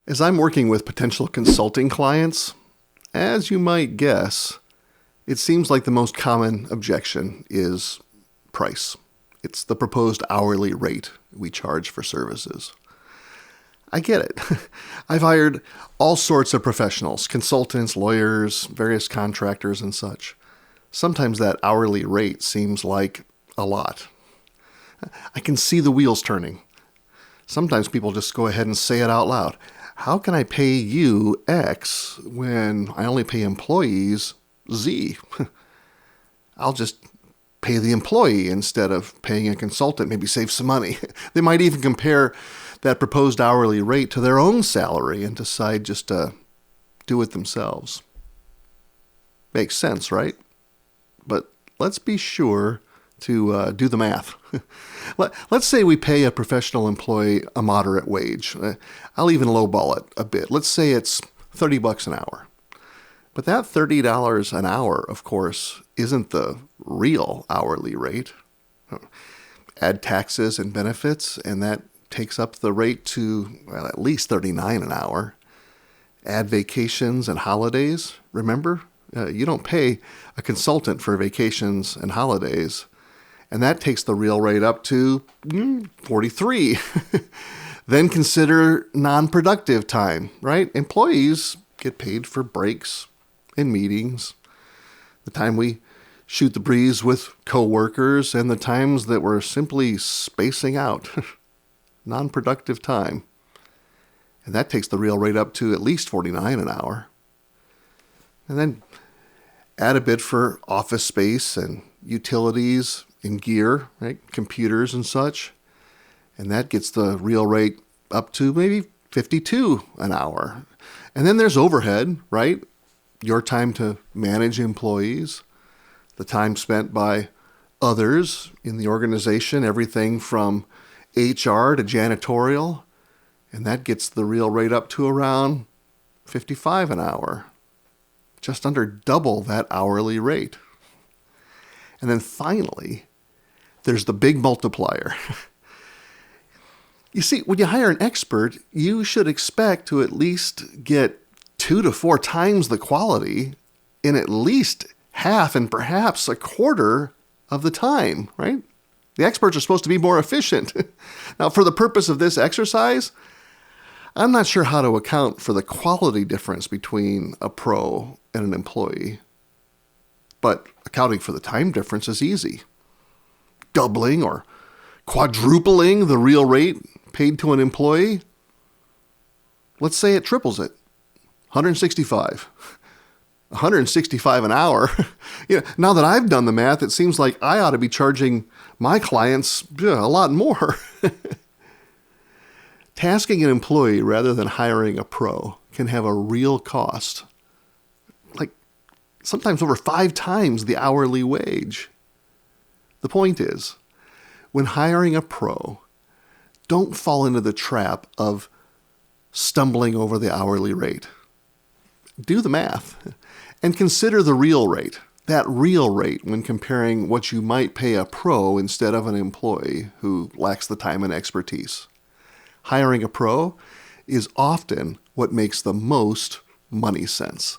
As I'm working with potential consulting clients, as you might guess, it seems like the most common objection is price. It's the proposed hourly rate we charge for services. I get it. I've hired all sorts of professionals, consultants, lawyers, various contractors, and such. Sometimes that hourly rate seems like a lot. I can see the wheels turning. Sometimes people just go ahead and say it out loud. How can I pay you X when I only pay employees Z? I'll just pay the employee instead of paying a consultant, maybe save some money. They might even compare that proposed hourly rate to their own salary and decide just to do it themselves. Makes sense, right? But let's be sure to do the math. Let's say we pay a professional employee a moderate wage. I'll even lowball it a bit. Let's say it's $30 an hour. But that $30 an hour, of course, isn't the real hourly rate. Add taxes and benefits, and that takes up the rate to, well, at least $39 an hour. Add vacations and holidays. Remember, you don't pay a consultant for vacations and holidays. And that takes the real rate up to 43. Then consider non-productive time, right? Employees get paid for breaks and meetings, the time we shoot the breeze with coworkers, and the times that we're simply spacing out. Non-productive time. And that takes the real rate up to at least $49 an hour. And then add a bit for office space and utilities and gear, right? Computers and such. And that gets the real rate up to maybe $52 an hour. And then there's overhead, right? Your time to manage employees, the time spent by others in the organization, everything from HR to janitorial. And that gets the real rate up to around $55 an hour. Just under double that hourly rate. And then finally, there's the big multiplier. You see, when you hire an expert, you should expect to at least get 2 to 4 times the quality in at least half and perhaps a quarter of the time, right? The experts are supposed to be more efficient. Now, for the purpose of this exercise, I'm not sure how to account for the quality difference between a pro and an employee. But accounting for the time difference is easy. Doubling or quadrupling the real rate paid to an employee. Let's say it triples it. 165. 165 an hour. Now that I've done the math, it seems like I ought to be charging my clients a lot more. Tasking an employee rather than hiring a pro can have a real cost, like sometimes over 5 times the hourly wage. The point is, when hiring a pro, don't fall into the trap of stumbling over the hourly rate. Do the math and consider the real rate, that real rate when comparing what you might pay a pro instead of an employee who lacks the time and expertise. Hiring a pro is often what makes the most money sense.